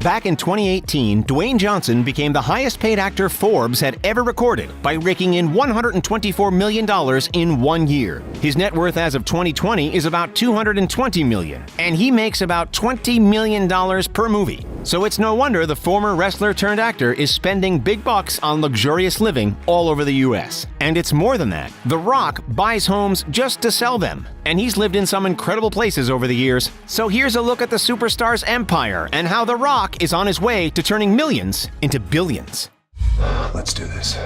Back in 2018, Dwayne Johnson became the highest-paid actor Forbes had ever recorded by raking in $124 million in 1 year. His net worth as of 2020 is about $220 million, and he makes about $20 million per movie. So it's no wonder the former wrestler-turned-actor is spending big bucks on luxurious living all over the U.S. And it's more than that. The Rock buys homes just to sell them, and he's lived in some incredible places over the years. So here's a look at the superstar's empire and how The Rock is on his way to turning millions into billions. Let's do this.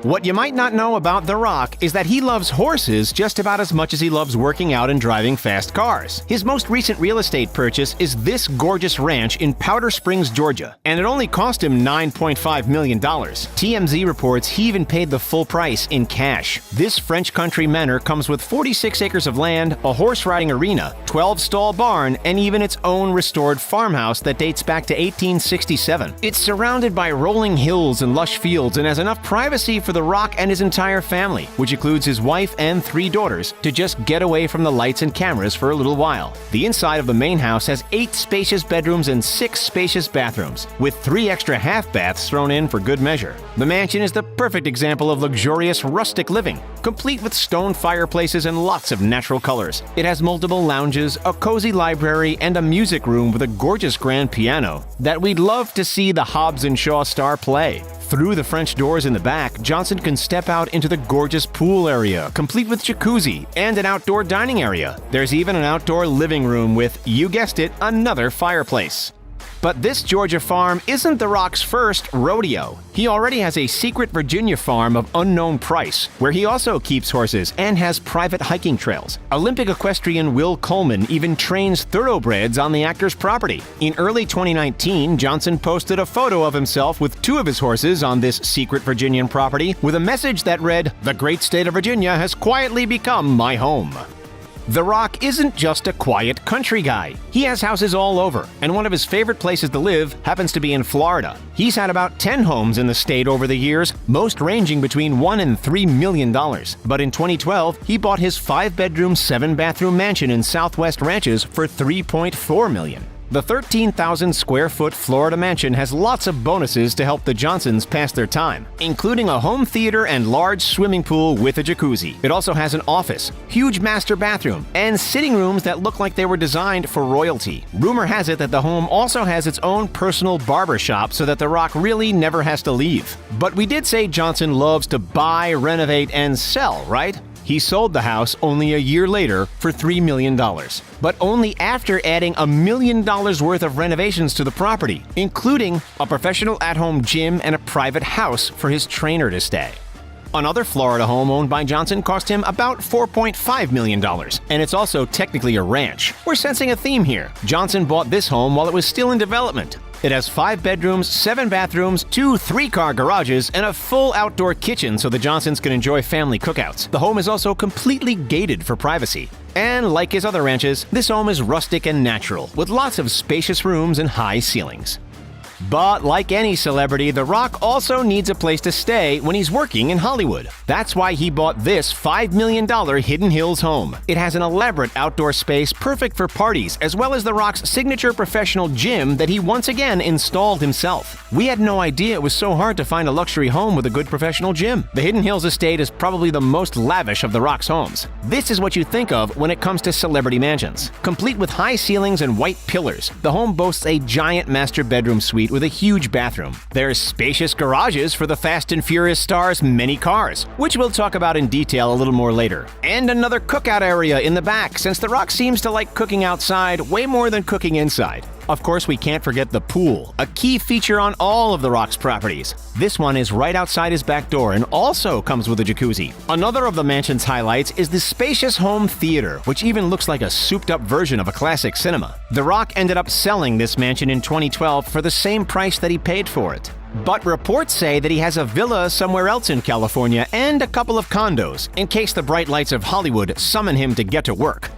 What you might not know about The Rock is that he loves horses just about as much as he loves working out and driving fast cars. His most recent real estate purchase is this gorgeous ranch in Powder Springs, Georgia, and it only cost him $9.5 million. TMZ reports he even paid the full price in cash. This French country manor comes with 46 acres of land, a horse riding arena, 12-stall barn, and even its own restored farmhouse that dates back to 1867. It's surrounded by rolling hills and lush fields and has enough privacy for The Rock and his entire family, which includes his wife and 3 daughters, to just get away from the lights and cameras for a little while. The inside of the main house has 8 spacious bedrooms and 6 spacious bathrooms, with 3 extra half baths thrown in for good measure. The mansion is the perfect example of luxurious rustic living, complete with stone fireplaces and lots of natural colors. It has multiple lounges, a cozy library, and a music room with a gorgeous grand piano that we'd love to see the Hobbs and Shaw star play. Through the French doors in the back, Johnson can step out into the gorgeous pool area, complete with jacuzzi and an outdoor dining area. There's even an outdoor living room with, you guessed it, another fireplace. But this Georgia farm isn't The Rock's first rodeo. He already has a secret Virginia farm of unknown price, where he also keeps horses and has private hiking trails. Olympic equestrian Will Coleman even trains thoroughbreds on the actor's property. In early 2019, Johnson posted a photo of himself with 2 of his horses on this secret Virginian property with a message that read, "The great state of Virginia has quietly become my home." The Rock isn't just a quiet country guy. He has houses all over, and one of his favorite places to live happens to be in Florida. He's had about 10 homes in the state over the years, most ranging between $1 and $3 million. But in 2012, he bought his 5-bedroom, 7-bathroom mansion in Southwest Ranches for $3.4 million. The 13,000-square-foot Florida mansion has lots of bonuses to help the Johnsons pass their time, including a home theater and large swimming pool with a jacuzzi. It also has an office, huge master bathroom, and sitting rooms that look like they were designed for royalty. Rumor has it that the home also has its own personal barber shop so that The Rock really never has to leave. But we did say Johnson loves to buy, renovate, and sell, right? He sold the house only a year later for $3 million, but only after adding $1 million worth of renovations to the property, including a professional at-home gym and a private house for his trainer to stay. Another Florida home owned by Johnson cost him about $4.5 million, and it's also technically a ranch. We're sensing a theme here. Johnson bought this home while it was still in development. It has 5 bedrooms, 7 bathrooms, 2 3-car garages, and a full outdoor kitchen so the Johnsons can enjoy family cookouts. The home is also completely gated for privacy. And like his other ranches, this home is rustic and natural, with lots of spacious rooms and high ceilings. But like any celebrity, The Rock also needs a place to stay when he's working in Hollywood. That's why he bought this $5 million Hidden Hills home. It has an elaborate outdoor space perfect for parties, as well as The Rock's signature professional gym that he once again installed himself. We had no idea it was so hard to find a luxury home with a good professional gym. The Hidden Hills estate is probably the most lavish of The Rock's homes. This is what you think of when it comes to celebrity mansions. Complete with high ceilings and white pillars, the home boasts a giant master bedroom suite with a huge bathroom. There's spacious garages for the Fast and Furious star's many cars, which we'll talk about in detail a little more later. And another cookout area in the back, since The Rock seems to like cooking outside way more than cooking inside. Of course, we can't forget the pool, a key feature on all of The Rock's properties. This one is right outside his back door and also comes with a jacuzzi. Another of the mansion's highlights is the spacious home theater, which even looks like a souped-up version of a classic cinema. The Rock ended up selling this mansion in 2012 for the same price that he paid for it. But reports say that he has a villa somewhere else in California and a couple of condos, in case the bright lights of Hollywood summon him to get to work.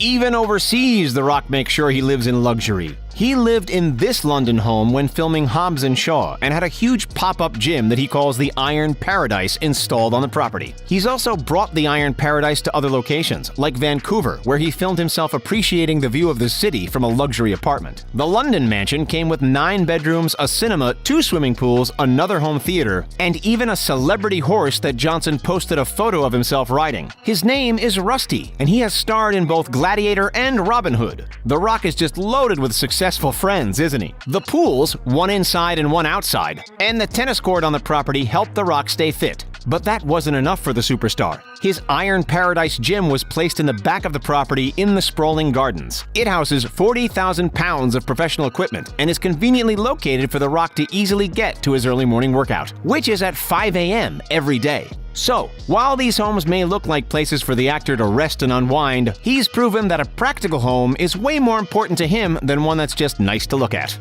Even overseas, The Rock makes sure he lives in luxury. He lived in this London home when filming Hobbs and Shaw and had a huge pop-up gym that he calls the Iron Paradise installed on the property. He's also brought the Iron Paradise to other locations, like Vancouver, where he filmed himself appreciating the view of the city from a luxury apartment. The London mansion came with 9 bedrooms, a cinema, 2 swimming pools, another home theater, and even a celebrity horse that Johnson posted a photo of himself riding. His name is Rusty, and he has starred in both Gladiator and Robin Hood. The Rock is just loaded with successful friends, isn't he? The pools, one inside and one outside, and the tennis court on the property helped The Rock stay fit. But that wasn't enough for the superstar. His Iron Paradise gym was placed in the back of the property in the sprawling gardens. It houses 40,000 pounds of professional equipment and is conveniently located for The Rock to easily get to his early morning workout, which is at 5 a.m. every day. So, while these homes may look like places for the actor to rest and unwind, he's proven that a practical home is way more important to him than one that's just nice to look at.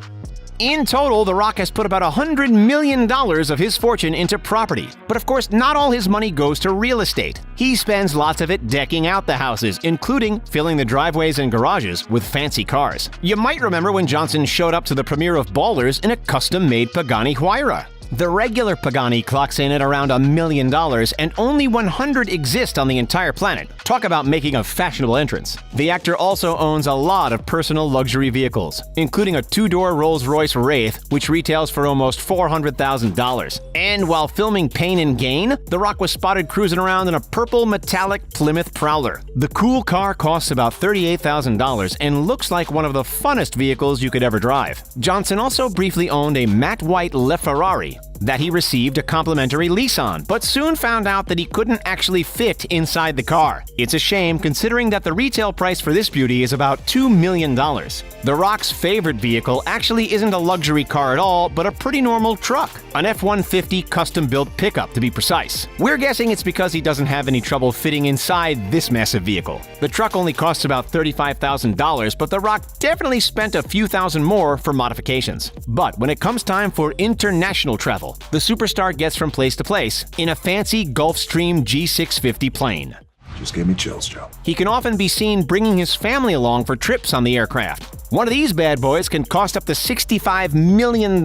In total, The Rock has put about $100 million of his fortune into property. But of course, not all his money goes to real estate. He spends lots of it decking out the houses, including filling the driveways and garages with fancy cars. You might remember when Johnson showed up to the premiere of Ballers in a custom-made Pagani Huayra. The regular Pagani clocks in at around $1 million, and only 100 exist on the entire planet. Talk about making a fashionable entrance. The actor also owns a lot of personal luxury vehicles, including a 2-door Rolls-Royce Wraith, which retails for almost $400,000. And while filming Pain and Gain, The Rock was spotted cruising around in a purple metallic Plymouth Prowler. The cool car costs about $38,000 and looks like one of the funnest vehicles you could ever drive. Johnson also briefly owned a matte white LeFerrari that he received a complimentary lease on, but soon found out that he couldn't actually fit inside the car. It's a shame considering that the retail price for this beauty is about $2 million. The Rock's favorite vehicle actually isn't a luxury car at all, but a pretty normal truck, an F-150 custom-built pickup to be precise. We're guessing it's because he doesn't have any trouble fitting inside this massive vehicle. The truck only costs about $35,000, but The Rock definitely spent a few thousand more for modifications. But when it comes time for international travel, the superstar gets from place to place in a fancy Gulfstream G650 plane. Just gave me chills, Joe. He can often be seen bringing his family along for trips on the aircraft. One of these bad boys can cost up to $65 million,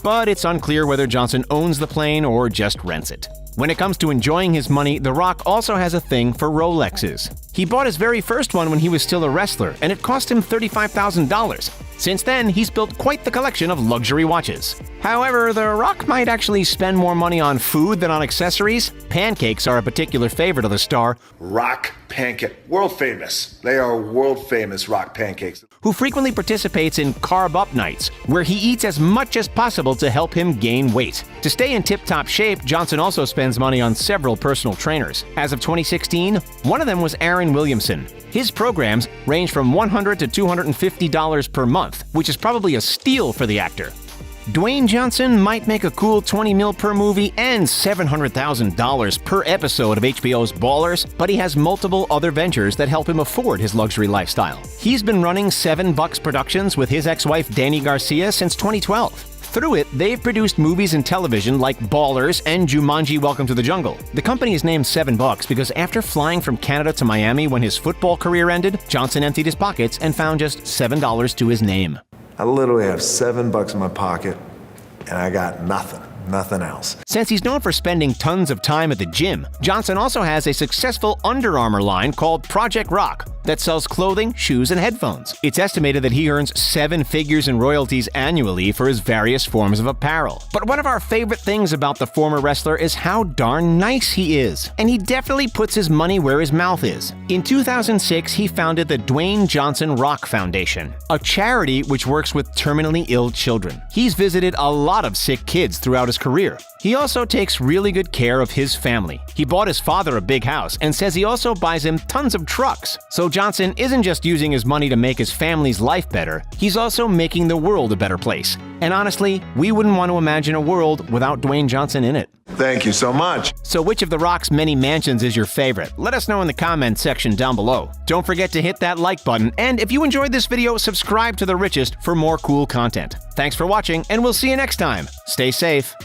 but it's unclear whether Johnson owns the plane or just rents it. When it comes to enjoying his money, The Rock also has a thing for Rolexes. He bought his very first one when he was still a wrestler, and it cost him $35,000. Since then, he's built quite the collection of luxury watches. However, The Rock might actually spend more money on food than on accessories. Pancakes are a particular favorite of the star, Rock pancake. World famous. They are world famous rock pancakes. who frequently participates in Carb Up Nights, where he eats as much as possible to help him gain weight. To stay in tip-top shape, Johnson also spends money on several personal trainers. As of 2016, one of them was Aaron Williamson. His programs range from $100 to $250 per month, which is probably a steal for the actor. Dwayne Johnson might make a cool $20 million per movie and $700,000 per episode of HBO's Ballers, but he has multiple other ventures that help him afford his luxury lifestyle. He's been running 7 Bucks Productions with his ex-wife Dani Garcia since 2012. Through it, they've produced movies and television like Ballers and Jumanji: Welcome to the Jungle. The company is named 7 Bucks because after flying from Canada to Miami when his football career ended, Johnson emptied his pockets and found just $7 to his name. I literally have $7 in my pocket, and I got nothing else. Since he's known for spending tons of time at the gym, Johnson also has a successful Under Armour line called Project Rock that sells clothing, shoes, and headphones. It's estimated that he earns 7 figures in royalties annually for his various forms of apparel. But one of our favorite things about the former wrestler is how darn nice he is. And he definitely puts his money where his mouth is. In 2006, he founded the Dwayne Johnson Rock Foundation, a charity which works with terminally ill children. He's visited a lot of sick kids throughout his career. He also takes really good care of his family. He bought his father a big house and says he also buys him tons of trucks. So Johnson isn't just using his money to make his family's life better, he's also making the world a better place. And honestly, we wouldn't want to imagine a world without Dwayne Johnson in it. Thank you so much. So which of The Rock's many mansions is your favorite? Let us know in the comments section down below. Don't forget to hit that like button, and if you enjoyed this video, subscribe to The Richest for more cool content. Thanks for watching, and we'll see you next time. Stay safe.